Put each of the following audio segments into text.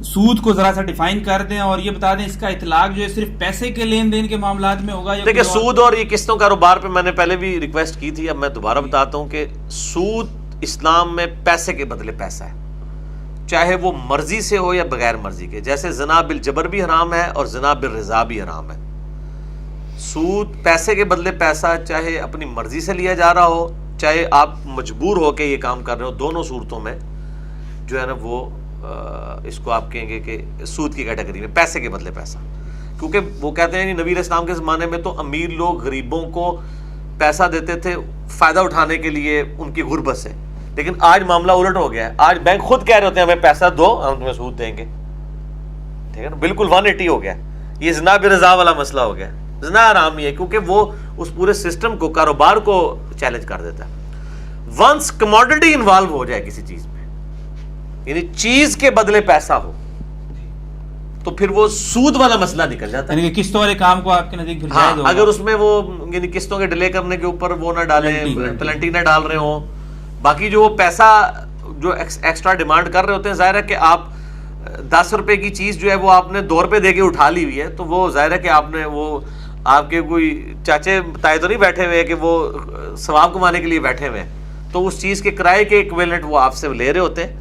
سود کو ذرا سا ڈیفائن کر دیں اور یہ بتا دیں اس کا اطلاق جو ہے صرف پیسے کے لین دین کے معاملات میں ہوگا یا دیکھیں سود اور یہ قسطوں کاروبار پہ میں نے پہلے بھی ریکویسٹ کی تھی، اب میں دوبارہ بتاتا ہوں کہ سود اسلام میں پیسے کے بدلے پیسہ ہے، چاہے وہ مرضی سے ہو یا بغیر مرضی کے. جیسے زنا بالجبر بھی حرام ہے اور زنا بالرضا بھی حرام ہے. سود پیسے کے بدلے پیسہ، چاہے اپنی مرضی سے لیا جا رہا ہو چاہے آپ مجبور ہو کے یہ کام کر رہے ہو، دونوں صورتوں میں جو ہے نا وہ اس کو آپ کہیں گے کہ سود کی کیٹیگری میں پیسے کے بدلے پیسہ. کیونکہ وہ کہتے ہیں کہ نبی علیہ السلام کے زمانے میں تو امیر لوگ غریبوں کو پیسہ دیتے تھے فائدہ اٹھانے کے لیے ان کی غربت سے، لیکن آج معاملہ الٹ ہو گیا ہے. آج بینک خود کہہ رہے ہوتے ہیں ہمیں پیسہ دو ہم تمہیں سود دیں گے. ٹھیک ہے نا، بالکل 180 ہو گیا. یہ زنا برضا والا مسئلہ ہو گیا. زنا حرام نہیں ہے کیونکہ وہ اس پورے سسٹم کو، کاروبار کو چیلنج کر دیتا ہے. ونس کموڈٹی انوالو ہو جائے کسی چیز میں، یعنی چیز کے بدلے پیسہ ہو، تو پھر وہ سود والا مسئلہ نکل جاتا ہے. یعنی کہ قسطوں والے کام کو آپ کے نزدیک پھر ہاں جائز ہوگا. اگر اس میں وہ یعنی قسطوں کے ڈیلے کرنے کے اوپر وہ نہ ڈالیں، پلنٹی نہ ڈال رہے ہوں، باقی جو وہ پیسہ جو ایکسٹرا ڈیمانڈ کر رہے ہوتے ہیں، ظاہر ہے کہ آپ 10 روپے کی چیز جو ہے وہ آپ نے 2 روپے دے کے اٹھا لی ہوئی ہے، تو وہ ظاہر ہے کہ آپ نے وہ آپ کے کوئی چاچے تائے تو نہیں بیٹھے ہوئے کہ وہ ثواب کمانے کے لیے بیٹھے ہوئے ہیں، تو اس چیز کے کرائے کے ایکویلنٹ وہ آپ سے لے رہے ہوتے ہیں.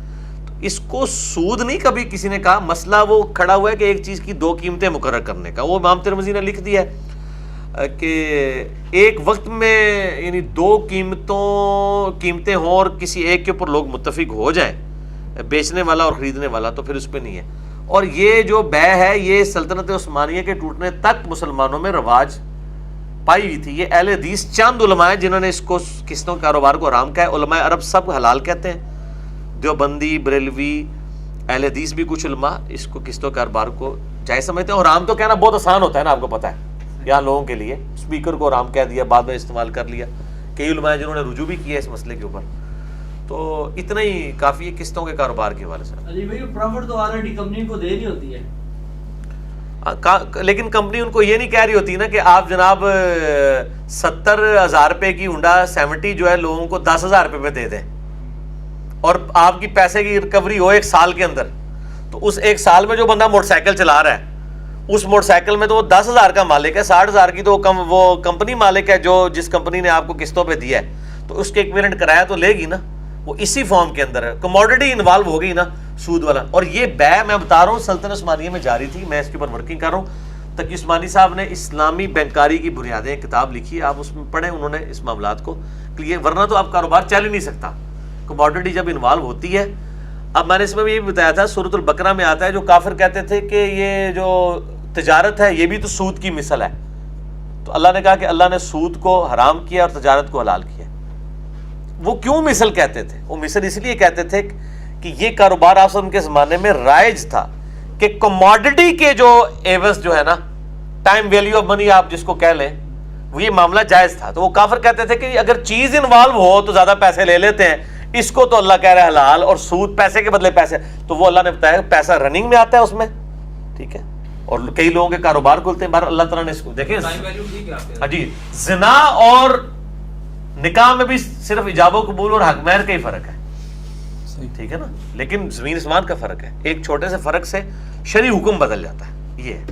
اس کو سود نہیں کبھی کسی نے کہا. مسئلہ وہ کھڑا ہوا ہے کہ ایک چیز کی 2 قیمتیں مقرر کرنے کا. وہ امام ترمذی نے لکھ دیا ہے کہ ایک وقت میں یعنی 2 قیمتیں ہوں اور کسی ایک کے اوپر لوگ متفق ہو جائیں، بیچنے والا اور خریدنے والا، تو پھر اس پہ نہیں ہے. اور یہ جو بیع ہے یہ سلطنت عثمانیہ کے ٹوٹنے تک مسلمانوں میں رواج پائی ہوئی تھی. یہ اہل حدیث چند علماء ہیں جنہوں نے اس کو قسطوں کاروبار کو حرام کہا ہے. علماء عرب سب حلال کہتے ہیں، دیوبندی، بریلوی، اہل حدیث بھی کچھ علماء اس کو قسطوں کاروبار کو جائز سمجھتے ہیں. اور حرام تو کہنا بہت آسان ہوتا ہے نا، آپ کو پتہ ہے، یہاں لوگوں کے لیے اسپیکر کو حرام کہہ دیا، بعد میں استعمال کر لیا. کئی علماء ہیں جنہوں نے رجوع بھی کیا اس مسئلے کے اوپر. تو اتنا ہی کافی ہے قسطوں کے کاروبار کے حوالے سے. علی بھائی پروفٹ تو آلریڈی کمپنی کو دے رہی ہوتی ہے، لیکن کمپنی ان کو یہ نہیں کہہ رہی ہوتی نا کہ آپ جناب 70,000 روپے کی ہونڈا 70 جو ہے لوگوں کو 10,000 روپے پہ دے دیں اور آپ کی پیسے کی ریکوری ہو 1 سال کے اندر. تو اس 1 سال میں جو بندہ موٹر سائیکل چلا رہا ہے اس موٹر سائیکل میں تو وہ 10,000 کا مالک ہے، 60,000 کی تو وہ کمپنی مالک ہے جو جس کمپنی نے آپ کو قسطوں پہ دیا ہے، تو اس کے ایکویلنٹ کرایہ تو لے گی نا. وہ اسی فارم کے اندر ہے، کموڈٹی انوالو ہو گئی نا سود والا. اور یہ بیع میں بتا رہا ہوں سلطنت عثمانیہ میں جاری تھی، میں اس کے اوپر ورکنگ کر رہا ہوں. تقی عثمانی صاحب نے اسلامی بینکاری کی بنیادیں کتاب لکھی ہے، آپ اس میں پڑھیں، انہوں نے اس معاملات کو کلیئر، ورنہ تو آپ کاروبار چل ہی نہیں سکتا کموڈٹی جب انوالو ہوتی ہے. اب میں نے اس میں بھی یہ بتایا تھا، سورۃ البقرہ میں آتا ہے جو کافر کہتے تھے کہ یہ جو تجارت ہے یہ بھی تو سود کی مثل ہے، تو اللہ نے کہا کہ اللہ نے سود کو حرام کیا اور تجارت کو حلال کیا. وہ کیوں مثل کہتے تھے؟ وہ مثل اس لیے کہتے تھے کہ یہ کاروبار آپ ان کے زمانے میں رائج تھا کہ کموڈٹی کے جو ایوز جو ہے نا، ٹائم ویلیو آف منی آپ جس کو کہہ لیں، وہ یہ معاملہ جائز تھا. تو وہ کافر کہتے تھے کہ اگر چیز انوالو ہو تو زیادہ پیسے لے لیتے ہیں، اس کو تو اللہ کہہ رہا ہے حلال، اور سود پیسے کے بدلے پیسے. تو وہ اللہ نے بتایا پیسہ رننگ میں آتا ہے اس میں، ٹھیک ہے، اور کئی لوگوں کے کاروبار کھلتے ہیں. بہر اللہ تعالیٰ نے اس کو دیکھیں. ہاں جی، زنا اور نکاح میں بھی صرف ایجاب و قبول اور حق مہر کا ہی فرق ہے، ٹھیک ہے نا، لیکن زمین آسمان کا فرق ہے. ایک چھوٹے سے فرق سے شرعی حکم بدل جاتا ہے. یہ ہے،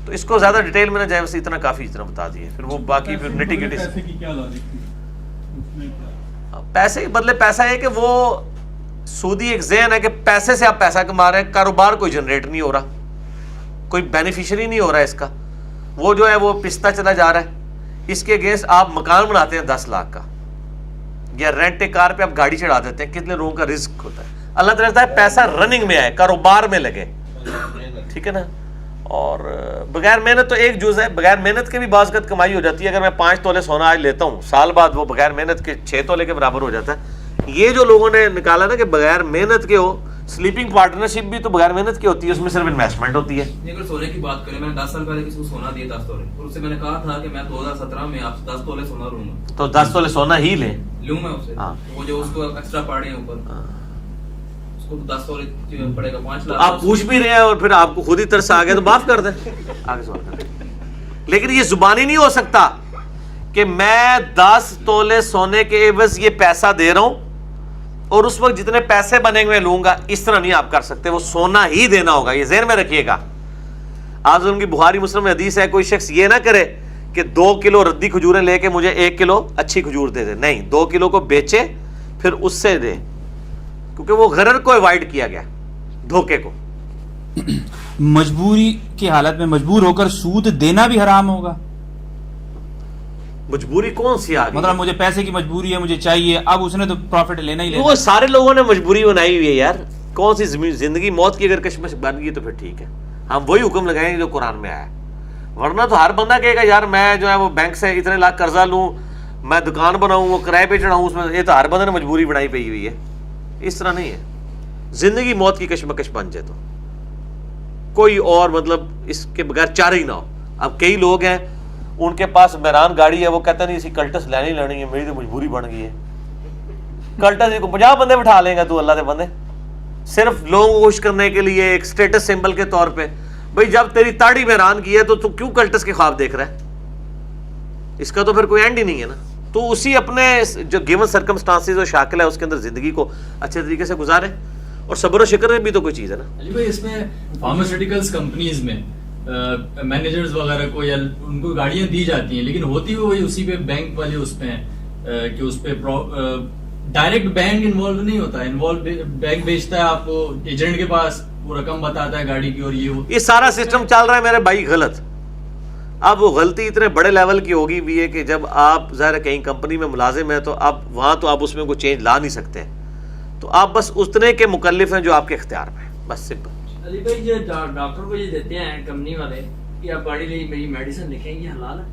تو اس کو زیادہ ڈیٹیل میں نہ جائے، ویسے اتنا کافی اتنا بتا دیے. پھر وہ باقی پھر نٹی گٹی پیسے کے بدلے پیسہ ہے کہ وہ سودی ایک ذہن ہے کہ پیسے سے آپ پیسہ کما رہے ہیں، کاروبار کوئی جنریٹ نہیں ہو رہا، کوئی بینیفیشری نہیں ہو رہا ہے اس کا، وہ جو ہے وہ پستا چلا جا رہا ہے. اس کے اگینسٹ آپ مکان بناتے ہیں 10 لاکھ کا، یا رینٹ کار پہ آپ گاڑی چڑھا دیتے ہیں، کتنے لوگوں کا رزق ہوتا ہے. اللہ تعالیٰ کہتا ہے پیسہ رننگ میں آئے، کاروبار میں لگے، ٹھیک ہے نا. اور بغیر محنت تو ایک جز ہے، بغیر محنت کے بھی بعض اوقات کمائی ہو جاتی ہے. اگر میں 5 تولے سونا آج لیتا ہوں، سال بعد وہ بغیر محنت کے 6 تولے کے برابر ہو جاتا ہے. یہ جو لوگوں نے نکالا نا کہ بغیر محنت کے ہو، سلیپنگ پارٹنرشپ بھی تو بغیر محنت کی ہوتی ہے، اس میں صرف انویسٹمنٹ ہوتی ہے. اگر سونے کی بات کریں، میں نے 10 سال پہلے کسی کو سونا دیا 10 تولے، اور اس سے میں نے کہا تھا کہ میں 2017 میں آپ سے 10 تولے سونا لوں گا، تو 10 تولے سونا ہی لیں میں اس سے. وہ جو اس کو ایکسٹرا پاڑے ہیں اوپر، اس کو 10 تولے پڑے گا 5 لاکھ. آپ پوچھ بھی رہے ہیں اور پھر آپ کو خود ہی ترس آ گیا تو معاف کر دیں، آگے سوال کر دیں. لیکن یہ زبانی نہیں ہو سکتا کہ میں 10 تولے سونے کے عوض یہ پیسہ دے رہا ہوں اور اس وقت جتنے پیسے بنے ہوئے لوں گا اس طرح نہیں آپ کر سکتے, وہ سونا ہی دینا ہوگا, یہ ذہن میں رکھیے گا. آج ان کی بخاری مسلم میں حدیث ہے, کوئی شخص یہ نہ کرے کہ 2 کلو ردی کھجوریں لے کے مجھے 1 کلو اچھی کھجور دے دے, نہیں, 2 کلو کو بیچے پھر اس سے دے, کیونکہ وہ غرر کو ایوائڈ کیا گیا, دھوکے کو. مجبوری کی حالت میں مجبور ہو کر سود دینا بھی حرام ہوگا؟ مجبوری کون سی آ گئی؟ مطلب مجھے پیسے کی مجبوری ہے, مجھے چاہیے, اب اس نے تو پروفٹ لینا ہی لینا. وہ سارے لوگوں نے مجبوری بنائی ہوئی ہے یار, کون سی زندگی موت کی اگر کشمکش بن گئی تو پھر ٹھیک ہے, ہم وہی حکم لگائیں گے جو قرآن میں آیا, ورنہ تو ہر بندہ کہے گا یار میں جو ہے وہ بینک سے اتنے لاکھ قرضہ لوں, میں دکان بناؤں, وہ کرائے پہ چڑھاؤں, اس میں یہ تو ہر بندے نے مجبوری بنائی پئی ہوئی ہے. اس طرح نہیں ہے, زندگی موت کی کشمکش بن جائے تو کوئی اور مطلب اس کے بغیر چارہ ہی نہ ہو. اب کئی لوگ ہیں ان کے پاس میران گاڑی ہے, وہ کہتے نہیں اسی کلٹس لینی لینی ہے, میری تو مجبوری بن گئی ہے. کلٹس کو 50 بندے بٹھا لیں گا تو اللہ کے بندے, صرف لوگوں کو خوش کرنے کے لیے, ایک سٹیٹس سمبل کے طور پہ. بھئی جب تیری تاڑی میران کی ہے تو تو کیوں کلٹس کے خواب دیکھ رہا ہے؟ اس کا تو پھر کوئی اینڈ ہی نہیں ہے نا. تو اسی اپنے جو گیون سرکمسٹانسز اور شاکل ہے اس کے اندر زندگی کو اچھے طریقے سے گزارے, اور صبر و شکر بھی تو کوئی چیز ہے نا. علی بھائی اس میں فارماسیوٹیکلز کمپنیز میں مینیجرز وغیرہ کو یا ان کو گاڑیاں دی جاتی ہیں, لیکن ہوتی وہی اسی پہ بینک والے اس پہ کہ اس پہ ڈائریکٹ بینک انوالو نہیں ہوتا, بینک بیچتا ہے آپ کو ایجنٹ کے پاس, وہ رقم بتاتا ہے گاڑی کی, اور یہ سارا سسٹم چل رہا ہے میرے بھائی غلط. اب وہ غلطی اتنے بڑے لیول کی ہوگی بھی ہے کہ جب آپ ظاہر کہیں کمپنی میں ملازم ہیں تو آپ وہاں تو آپ اس میں کوئی چینج لا نہیں سکتے, تو آپ بس اتنے کے مکلف ہیں جو آپ کے اختیار میں, بس سمپل. علی بھائی یہ ڈاکٹر کو یہ دیتے ہیں کمپنی والے کہ آپ گاڑی لے میری میڈیسن لکھیں, یہ حلال ہے؟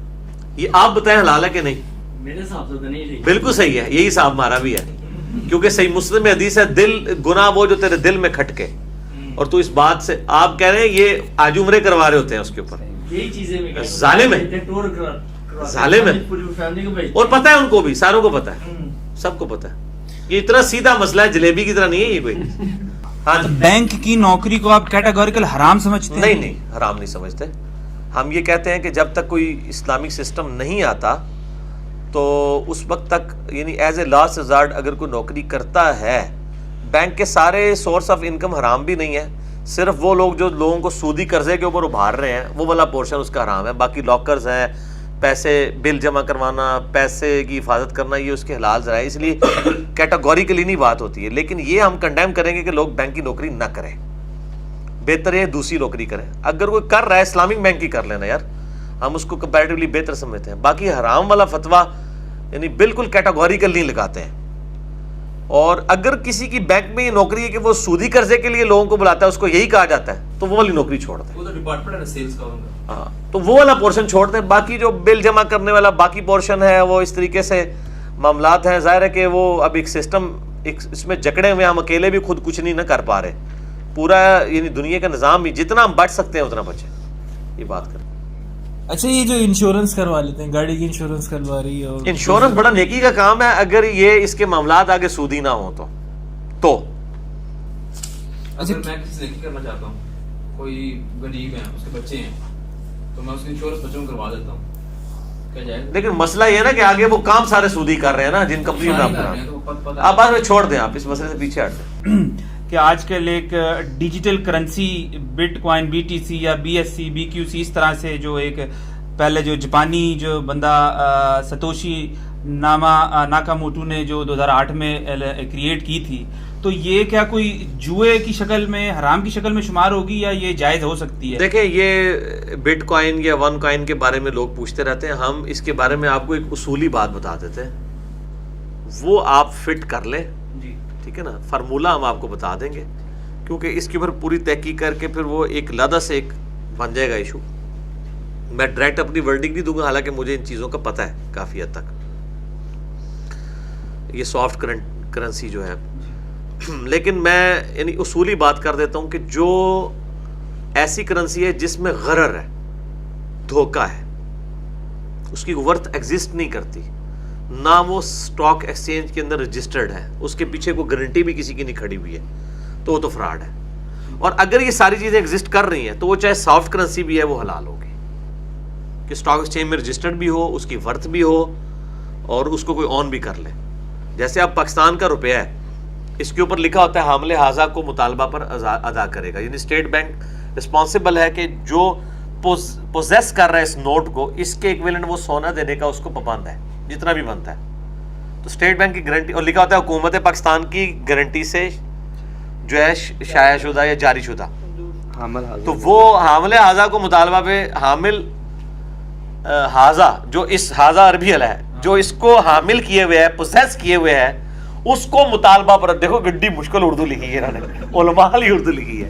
یہ آپ بتائیں حلال ہے کہ نہیں؟ میرے حساب سے تو نہیں ٹھیک. بالکل صحیح ہے, یہی حساب ہمارا بھی ہے, کیونکہ صحیح مسلم میں حدیث ہے دل گناہ وہ جو تیرے دل میں کھٹکے, اور تو اس بات سے آپ کہہ رہے ہیں یہ آج عمرے کروا رہے ہوتے ہیں اس کے اوپر, یہی چیزیں ظالم ہے, ظالم ہے. اور پتہ ہے ان کو بھی, ساروں کو پتہ ہے, سب کو پتہ ہے. یہ اتنا سیدھا مسئلہ ہے, جلیبی کی طرح نہیں ہے یہ کوئی. ہاں بینک کی نوکری کو آپ کیٹاگوریکل حرام سمجھتے ہیں؟ نہیں نہیں, حرام نہیں سمجھتے. ہم یہ کہتے ہیں کہ جب تک کوئی اسلامک سسٹم نہیں آتا تو اس وقت تک یعنی ایز اے لاسٹ ریزارٹ اگر کوئی نوکری کرتا ہے, بینک کے سارے سورس آف انکم حرام بھی نہیں ہے, صرف وہ لوگ جو لوگوں کو سودی قرضے کے اوپر ابھار رہے ہیں وہ والا پورشن اس کا حرام ہے. باقی لاکرز ہیں, پیسے بل جمع کروانا, پیسے کی حفاظت کرنا, یہ اس کے حلال ذرائع, اس لیے کیٹاگوریکلی نہیں بات ہوتی ہے. لیکن یہ ہم کنڈیم کریں گے کہ لوگ بینک کی نوکری نہ کریں, بہتر ہے دوسری نوکری کریں. اگر کوئی کر رہا ہے اسلامک بینک کی کر لینا یار, ہم اس کو کمپیریٹیولی بہتر سمجھتے ہیں. باقی حرام والا فتویٰ یعنی بالکل کیٹاگوریکل نہیں لگاتے ہیں. اور اگر کسی کی بینک میں یہ نوکری ہے کہ وہ سودی قرضے کے لیے لوگوں کو بلاتا ہے, اس کو یہی کہا جاتا ہے, تو وہ والی نوکری چھوڑ دیں. وہ تو ڈپارٹمنٹ ہے نا سیلز کا ان کا. ہاں, تو وہ والا پورشن چھوڑ دیں. باقی جو بل جمع کرنے والا باقی پورشن ہے وہ اس طریقے سے معاملات ہیں. ظاہر ہے کہ وہ اب ایک سسٹم اس میں جکڑے ہوئے, ہم اکیلے بھی خود کچھ نہیں نہ کر پا رہے. پورا یعنی دنیا کا نظام بھی جتنا ہم بچ سکتے ہیں اتنا بچیں, یہ بات کریں. اچھا, یہ جو انشورنس کروا لیتے ہیں, گاڑی کی انشورنس کروا رہی ہے, اور انشورنس بڑا نیکی کا کام ہے اگر یہ اس کے معاملات آگے سودی نہ ہوں تو اگر میں کسی سے نیکی کرنا چاہتا ہوں, کوئی غریب ہے, اس کے بچے ہیں, تو میں اس کی انشورنس بچوں کو کروا دیتا ہوں, کیا جائے؟ لیکن مسئلہ یہ ہے نا کہ آگے وہ کام سارے سودی کر رہے ہیں نا جن کمپنیوں میں آپ بعد میں چھوڑ دیں, آپ اس مسئلے سے پیچھے ہٹ دیں. کہ آج کل ایک digital currency but coin BTC یا BSC BQC اس طرح سے جو ایک پہلے جو جاپانی جو بندہ ستوشی ناکاموٹو نے جو 2008 میں کریٹ کی تھی, تو یہ کیا کوئی جوئے کی شکل میں, حرام کی شکل میں شمار ہوگی یا یہ جائز ہو سکتی ہے؟ دیکھیں, یہ بٹ کوائن یا ون کوائن کے بارے میں لوگ پوچھتے رہتے ہیں. ہم اس کے بارے میں آپ کو ایک اصولی بات بتا دیتے ہیں, وہ آپ فٹ کر لیں, ٹھیک ہے نا. فارمولہ ہم آپ کو بتا دیں گے, کیونکہ اس کے اوپر پوری تحقیق کر کے پھر وہ ایک لادہ سے ایک بن جائے گا ایشو. میں ڈائریکٹ اپنی ورڈنگ نہیں دوں گا, حالانکہ مجھے ان چیزوں کا پتہ ہے کافی حد تک, یہ سافٹ کرنسی جو ہے. لیکن میں یعنی اصولی بات کر دیتا ہوں کہ جو ایسی کرنسی ہے جس میں غرر ہے, دھوکہ ہے, اس کی ورتھ ایگزسٹ نہیں کرتی, نہ وہ سٹاک ایکسچینج کے اندر رجسٹرڈ ہے, اس کے پیچھے کوئی گارنٹی بھی کسی کی نہیں کھڑی ہوئی ہے, تو وہ تو فراڈ ہے. اور اگر یہ ساری چیزیں ایگزسٹ کر رہی ہیں تو وہ چاہے سافٹ کرنسی بھی ہے وہ حلال ہوگی, کہ سٹاک ایکسچینج میں رجسٹرڈ بھی ہو, اس کی ورتھ بھی ہو, اور اس کو کوئی آن بھی کر لے. جیسے اب پاکستان کا روپیہ ہے, اس کے اوپر لکھا ہوتا ہے حامل حاضہ کو مطالبہ پر ادا کرے گا. یعنی اسٹیٹ بینک رسپانسبل ہے کہ جو پوزیس کر رہا ہے اس نوٹ کو, اس کے ایکویلنٹ وہ سونا دینے کا اس کو پابند ہے جتنا بھی بنتا ہے. تو اسٹیٹ بینک کی گارنٹی, اور لکھا ہوتا ہے حکومت پاکستان کی گارنٹی سے جو ہے شائع شدہ یا جاری شدہ. تو وہ حامل حاضہ کو مطالبہ پہ حامل حاضہ جو اس حاضہ عربی ہے جو اس کو حامل کیے ہوئے ہے, پوزیس کیے ہوئے ہے, اس کو مطالبہ پر, دیکھو گڈی مشکل اردو لکھی ہے انہوں نے, علماء ہی اردو لکھی ہے.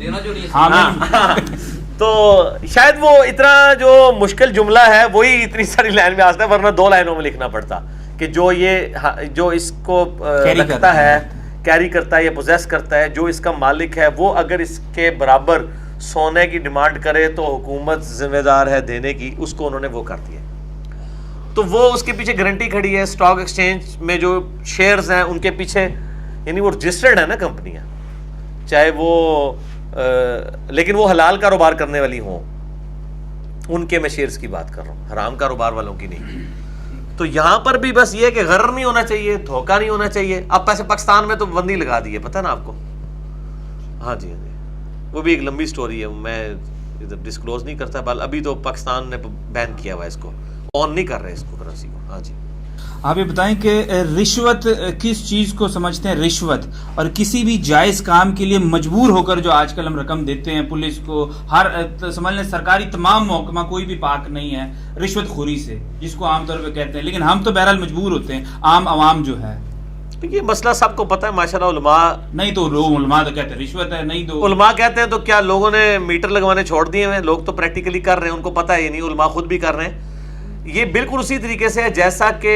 تو شاید وہ اتنا جو مشکل جملہ ہے وہی اتنی ساری لائن میں آتا ہے, ورنہ 2 لائنوں میں لکھنا پڑتا کہ جو اس کو رکھتا ہے, کیری کرتا ہے یا پوزیس کرتا ہے, جو اس کا مالک ہے, وہ اگر اس کے برابر سونے کی ڈیمانڈ کرے تو حکومت ذمہ دار ہے دینے کی. اس کو انہوں نے وہ کر دیا. تو وہ اس کے پیچھے گارنٹی کھڑی ہے. اسٹاک ایکسچینج میں جو شیئرز ہیں ان کے پیچھے, یعنی وہ رجسٹرڈ ہے نا کمپنیاں, چاہے وہ لیکن وہ حلال کاروبار کرنے والی ہوں, ان کے میں شیئرز کی بات کر رہا ہوں, حرام کاروبار والوں کی نہیں. تو یہاں پر بھی بس یہ کہ غرر نہیں ہونا چاہیے, دھوکہ نہیں ہونا چاہیے. اب پیسے پاکستان میں تو بندی لگا دی ہے, پتہ نا آپ کو. ہاں جی, وہ بھی ایک لمبی سٹوری ہے, میں ڈسکلوز نہیں کرتا. بل ابھی تو پاکستان نے بین کیا ہوا ہے اس کو, آن نہیں کر رہے اس کو, کرنسی کو. ہاں جی, آپ یہ بتائیں کہ رشوت کس چیز کو سمجھتے ہیں رشوت, اور کسی بھی جائز کام کے لیے مجبور ہو کر جو آج کل ہم رقم دیتے ہیں پولیس کو, ہر سمجھ لیں سرکاری تمام محکمہ کوئی بھی پاک نہیں ہے رشوت خوری سے, جس کو عام طور پہ کہتے ہیں, لیکن ہم تو بہرحال مجبور ہوتے ہیں, عام عوام جو ہے. یہ مسئلہ سب کو پتہ ہے ماشاءاللہ. علماء نہیں تو لوگ علماء تو کہتے ہیں رشوت ہے, نہیں تو علماء کہتے ہیں. تو کیا لوگوں نے میٹر لگوانے چھوڑ دیے ہیں؟ لوگ تو پریکٹیکلی کر رہے ہیں, ان کو پتہ ہے, یہ نہیں علماء خود بھی کر رہے ہیں. یہ بالکل اسی طریقے سے ہے جیسا کہ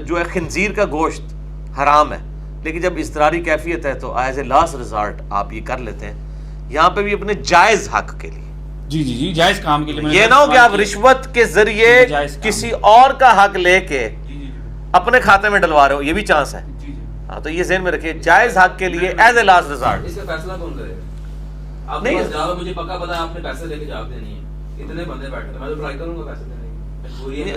جو ہے خنزیر کا گوشت حرام ہے, لیکن جب اضطراری کیفیت ہے تو ایز اے لاسٹ ریزارٹ آپ یہ کر لیتے ہیں. یہاں پہ بھی اپنے جائز حق کے لیے, جی جائز کام کے لیے. یہ نہ ہو کہ آپ رشوت کے ذریعے کسی اور کا حق لے کے اپنے کھاتے میں ڈلوا رہے ہو, یہ بھی چانس ہے. ہاں, تو یہ ذہن میں رکھیے, جائز حق کے لیے ایز اے لاسٹ ریزارٹ. اس کا فیصلہ کون کرے؟ آپ نہیں, کے پاس جواب, مجھے پکا پتا ہے آپ نے پیسے لے کے جواب دینی ہے, اتنے بندے بیٹھے, میں تو ٹرائی کروں گا پیسے دینے کی.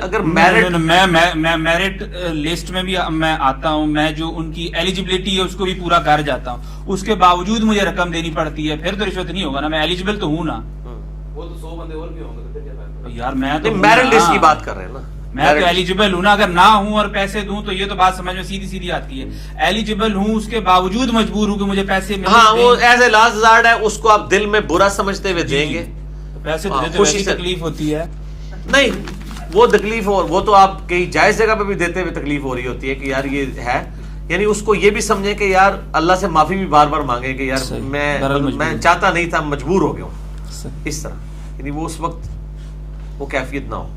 اگر میں میرٹ لسٹ میں بھی میں آتا ہوں, میں جو ان کی ایلیجبلٹی ہے اس کو بھی پورا کر جاتا ہوں, اس کے باوجود مجھے رقم دینی پڑتی ہے, پھر تو رشوت نہیں ہوگا نا, میں ایلیجبل تو ہوں نا. وہ تو 100 بندے اور بھی ہوں گے, تو پھر کیا فائدہ یار. میں تو میرٹ لسٹ کی بات کر رہے ہیں نا, میں تو ایلیجبل ہوں نا, اگر نہ ہوں اور پیسے دوں تو یہ تو بات سمجھ میں سیدھی آتی ہے. ایلیجبل ہوں, اس کے باوجود مجبور ہوں کہ مجھے پیسے ملیں. ہاں, وہ ایز اے لاسٹ ریزارٹ ہے, اس کو آپ دل میں برا سمجھتے ہوئے دیں گے. پیسے تو دیتے ہوئے تکلیف ہوتی ہے. نہیں, وہ تکلیف ہو, وہ تو آپ کئی جائز جگہ پہ بھی دیتے ہوئے تکلیف ہو رہی ہوتی ہے کہ یار یہ ہے, یعنی اس کو یہ بھی سمجھیں کہ یار اللہ سے معافی بھی بار بار مانگے کہ یار میں چاہتا نہیں تھا, مجبور ہو گیا ہوں, اس طرح. یعنی وہ اس وقت وہ کیفیت نہ ہو.